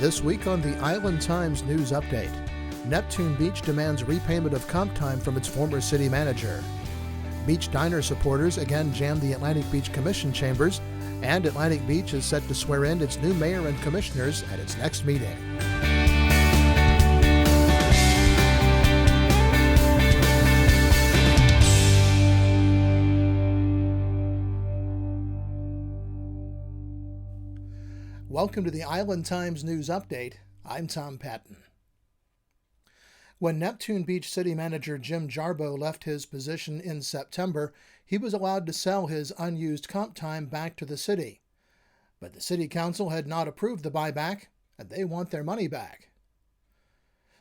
This week on the Island Times News Update, Neptune Beach demands repayment of comp time from its former city manager. Beach Diner supporters again jammed the Atlantic Beach Commission chambers, and Atlantic Beach is set to swear in its new mayor and commissioners at its next meeting. Welcome to the Island Times News Update. I'm Tom Patton. When Neptune Beach City Manager Jim Jarboe left his position in September, he was allowed to sell his unused comp time back to the city. But the City Council had not approved the buyback, and they want their money back.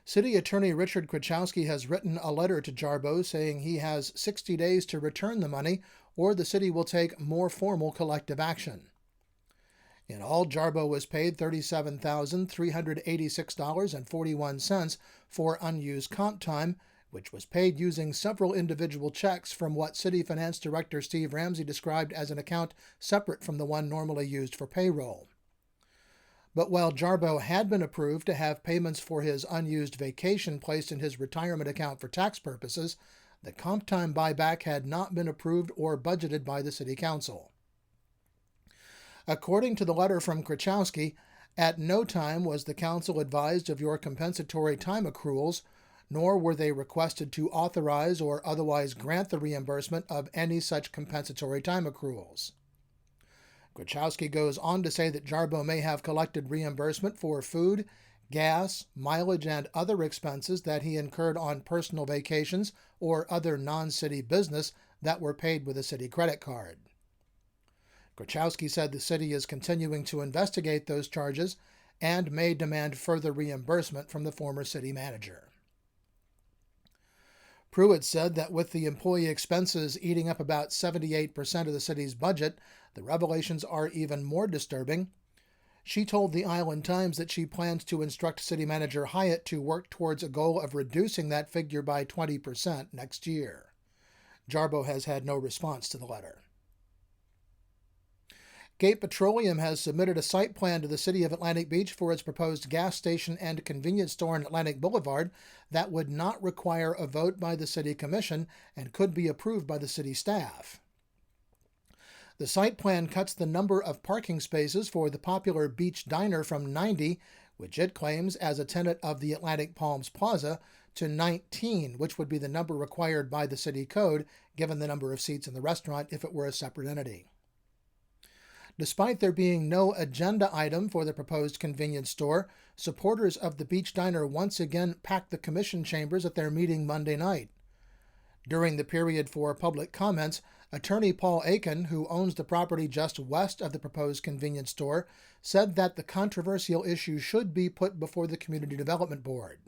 City Attorney Richard Kwiatkowski has written a letter to Jarboe saying he has 60 days to return the money, or the city will take more formal collective action. In all, Jarboe was paid $37,386.41 for unused comp time, which was paid using several individual checks from what City Finance Director Steve Ramsey described as an account separate from the one normally used for payroll. But while Jarboe had been approved to have payments for his unused vacation placed in his retirement account for tax purposes, the comp time buyback had not been approved or budgeted by the City Council. According to the letter from Kwiatkowski, at no time was the council advised of your compensatory time accruals, nor were they requested to authorize or otherwise grant the reimbursement of any such compensatory time accruals. Kwiatkowski goes on to say that Jarboe may have collected reimbursement for food, gas, mileage, and other expenses that he incurred on personal vacations or other non-city business that were paid with a city credit card. Kwiatkowski said the city is continuing to investigate those charges and may demand further reimbursement from the former city manager. Pruitt said that with the employee expenses eating up about 78% of the city's budget, the revelations are even more disturbing. She told the Island Times that she plans to instruct City Manager Hyatt to work towards a goal of reducing that figure by 20% next year. Jarboe has had no response to the letter. Gate Petroleum has submitted a site plan to the City of Atlantic Beach for its proposed gas station and convenience store in Atlantic Boulevard that would not require a vote by the City Commission and could be approved by the city staff. The site plan cuts the number of parking spaces for the popular Beach Diner from 90, which it claims as a tenant of the Atlantic Palms Plaza, to 19, which would be the number required by the city code, given the number of seats in the restaurant if it were a separate entity. Despite there being no agenda item for the proposed convenience store, supporters of the Beach Diner once again packed the commission chambers at their meeting Monday night. During the period for public comments, attorney Paul Aiken, who owns the property just west of the proposed convenience store, said that the controversial issue should be put before the Community Development Board.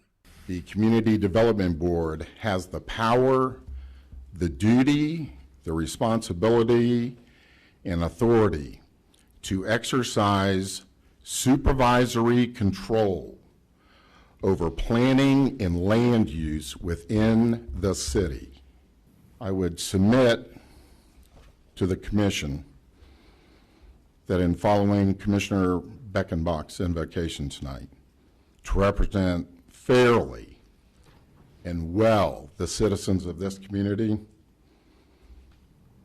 The Community Development Board has the power, the duty, the responsibility, and authority to exercise supervisory control over planning and land use within the city. I would submit to the Commission that in following Commissioner Beckenbach's invocation tonight, to represent fairly and well the citizens of this community,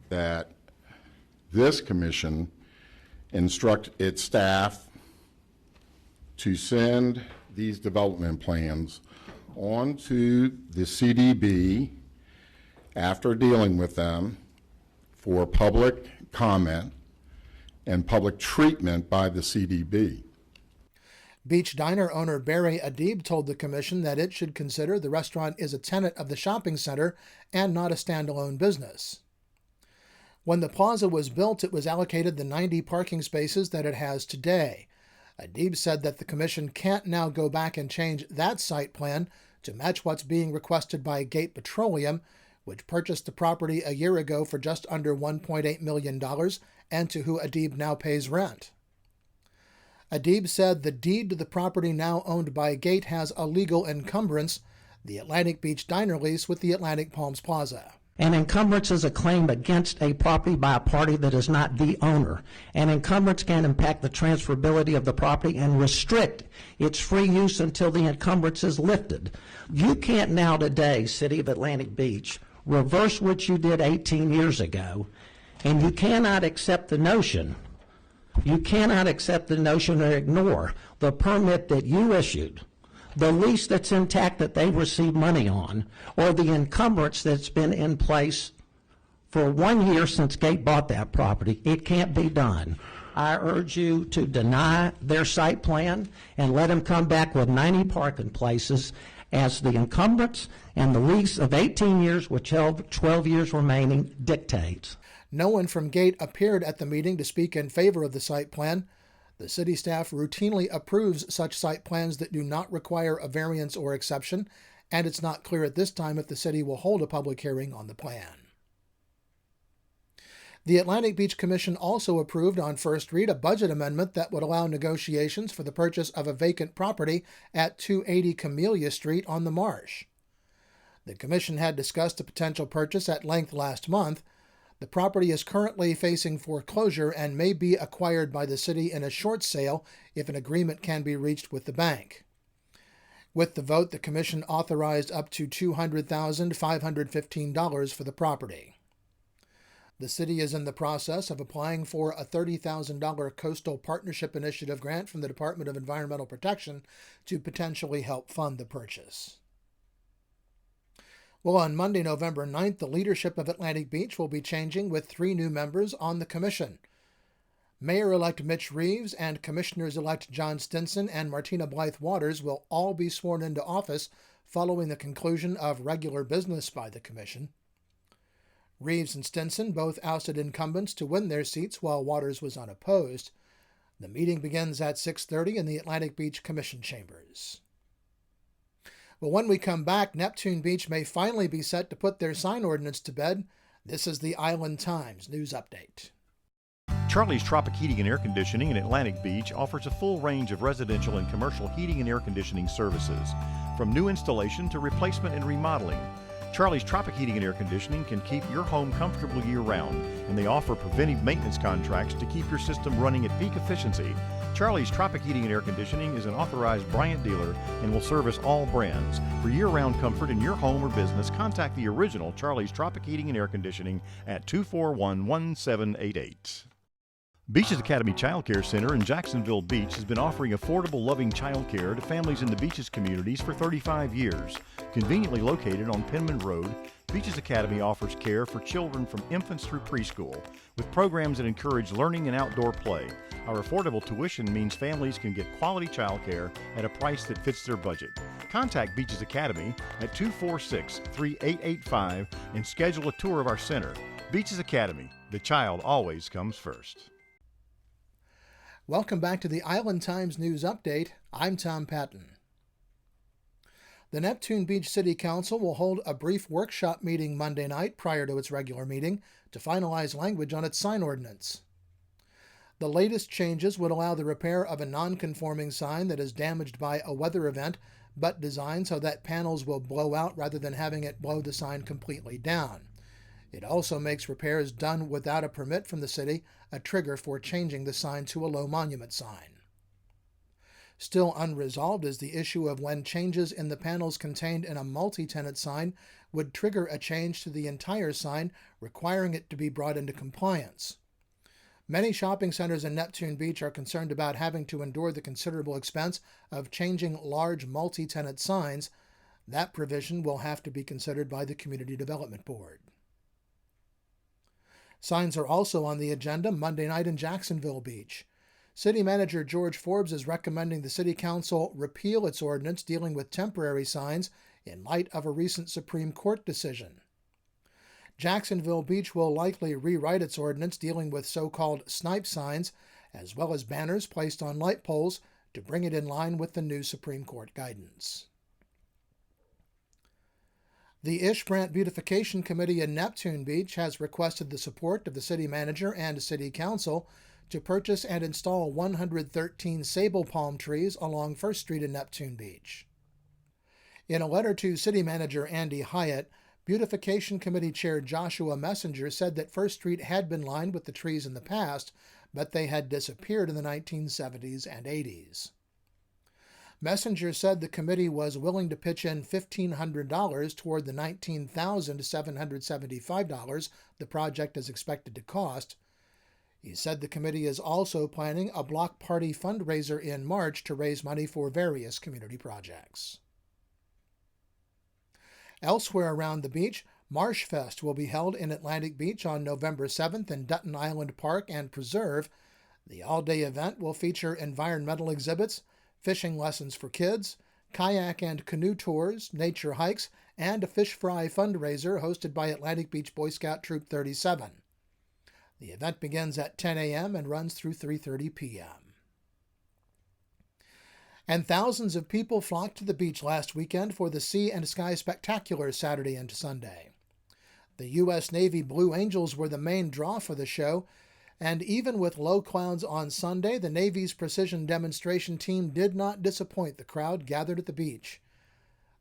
that this Commission instruct its staff to send these development plans on to the CDB after dealing with them for public comment and public treatment by the CDB. Beach Diner owner Barry Adib told the commission that it should consider the restaurant is a tenant of the shopping center and not a standalone business. When the plaza was built, it was allocated the 90 parking spaces that it has today. Adib said that the commission can't now go back and change that site plan to match what's being requested by Gate Petroleum, which purchased the property a year ago for just under $1.8 million and to who Adib now pays rent. Adib said the deed to the property now owned by Gate has a legal encumbrance, the Atlantic Beach Diner lease with the Atlantic Palms Plaza. An encumbrance is a claim against a property by a party that is not the owner. An encumbrance can impact the transferability of the property and restrict its free use until the encumbrance is lifted. You can't now today, City of Atlantic Beach, reverse what you did 18 years ago, and you cannot accept the notion or ignore the permit that you issued, the lease that's intact that they received money on, or the encumbrance that's been in place for 1 year since Gate bought that property. It can't be done. I urge you to deny their site plan and let them come back with 90 parking places as the encumbrance and the lease of 18 years with 12 years remaining dictates. No one from Gate appeared at the meeting to speak in favor of the site plan. The city staff routinely approves such site plans that do not require a variance or exception, and it's not clear at this time if the city will hold a public hearing on the plan. The Atlantic Beach Commission also approved on first read a budget amendment that would allow negotiations for the purchase of a vacant property at 280 Camellia Street on the Marsh. The Commission had discussed a potential purchase at length last month. The property is currently facing foreclosure and may be acquired by the city in a short sale if an agreement can be reached with the bank. With the vote, the Commission authorized up to $200,515 for the property. The city is in the process of applying for a $30,000 Coastal Partnership Initiative grant from the Department of Environmental Protection to potentially help fund the purchase. Well, on Monday, November 9th, the leadership of Atlantic Beach will be changing with 3 new members on the commission. Mayor-elect Mitch Reeves and Commissioners-elect John Stinson and Martina Blythe Waters will all be sworn into office following the conclusion of regular business by the commission. Reeves and Stinson both ousted incumbents to win their seats while Waters was unopposed. The meeting begins at 6:30 in the Atlantic Beach Commission chambers. Well, when we come back, Neptune Beach may finally be set to put their sign ordinance to bed. This is the Island Times News Update. Charlie's Tropic Heating and Air Conditioning in Atlantic Beach offers a full range of residential and commercial heating and air conditioning services, from new installation to replacement and remodeling. Charlie's Tropic Heating and Air Conditioning can keep your home comfortable year-round, and they offer preventive maintenance contracts to keep your system running at peak efficiency. Charlie's Tropic Heating and Air Conditioning is an authorized Bryant dealer and will service all brands. For year-round comfort in your home or business, contact the original Charlie's Tropic Heating and Air Conditioning at 241-1788. Beaches Academy Child Care Center in Jacksonville Beach has been offering affordable, loving child care to families in the Beaches communities for 35 years. Conveniently located on Penman Road, Beaches Academy offers care for children from infants through preschool, with programs that encourage learning and outdoor play. Our affordable tuition means families can get quality child care at a price that fits their budget. Contact Beaches Academy at 246-3885 and schedule a tour of our center. Beaches Academy, the child always comes first. Welcome back to the Island Times News Update. I'm Tom Patton. The Neptune Beach City Council will hold a brief workshop meeting Monday night prior to its regular meeting to finalize language on its sign ordinance. The latest changes would allow the repair of a non-conforming sign that is damaged by a weather event, but designed so that panels will blow out rather than having it blow the sign completely down. It also makes repairs done without a permit from the city a trigger for changing the sign to a low monument sign. Still unresolved is the issue of when changes in the panels contained in a multi-tenant sign would trigger a change to the entire sign, requiring it to be brought into compliance. Many shopping centers in Neptune Beach are concerned about having to endure the considerable expense of changing large multi-tenant signs. That provision will have to be considered by the Community Development Board. Signs are also on the agenda Monday night in Jacksonville Beach. City Manager George Forbes is recommending the City Council repeal its ordinance dealing with temporary signs in light of a recent Supreme Court decision. Jacksonville Beach will likely rewrite its ordinance dealing with so-called snipe signs, as well as banners placed on light poles, to bring it in line with the new Supreme Court guidance. The Ish Brandt Beautification Committee in Neptune Beach has requested the support of the city manager and city council to purchase and install 113 sable palm trees along First Street in Neptune Beach. In a letter to city manager Andy Hyatt, Beautification Committee Chair Joshua Messenger said that First Street had been lined with the trees in the past, but they had disappeared in the 1970s and 80s. Messenger said the committee was willing to pitch in $1,500 toward the $19,775 the project is expected to cost. He said the committee is also planning a block party fundraiser in March to raise money for various community projects. Elsewhere around the beach, Marsh Fest will be held in Atlantic Beach on November 7th in Dutton Island Park and Preserve. The all-day event will feature environmental exhibits, fishing lessons for kids, kayak and canoe tours, nature hikes, and a fish fry fundraiser hosted by Atlantic Beach Boy Scout Troop 37. The event begins at 10 a.m. and runs through 3:30 p.m. And thousands of people flocked to the beach last weekend for the Sea and Sky Spectacular Saturday and Sunday. The U.S. Navy Blue Angels were the main draw for the show, and even with low clouds on Sunday, the Navy's precision demonstration team did not disappoint the crowd gathered at the beach.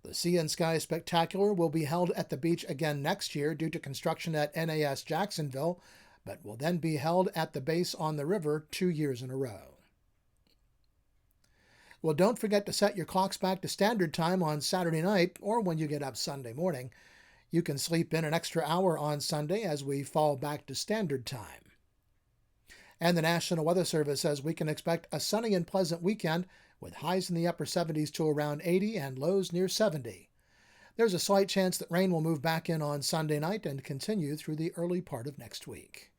The Sea and Sky Spectacular will be held at the beach again next year due to construction at NAS Jacksonville, but will then be held at the base on the river 2 years in a row. Well, don't forget to set your clocks back to standard time on Saturday night or when you get up Sunday morning. You can sleep in an extra hour on Sunday as we fall back to standard time. And the National Weather Service says we can expect a sunny and pleasant weekend with highs in the upper 70s to around 80 and lows near 70. There's a slight chance that rain will move back in on Sunday night and continue through the early part of next week.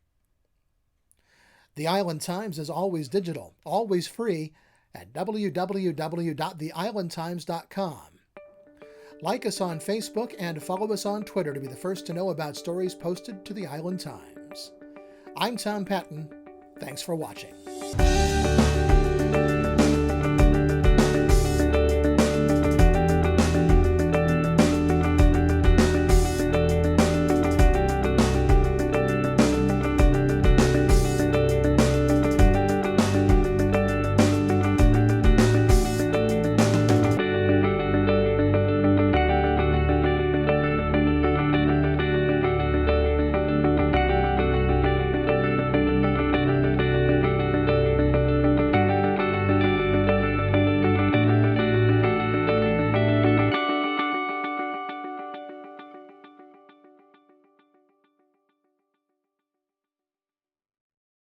The Island Times is always digital, always free at www.theislandtimes.com. Like us on Facebook and follow us on Twitter to be the first to know about stories posted to the Island Times. I'm Tom Patton. Thanks for watching.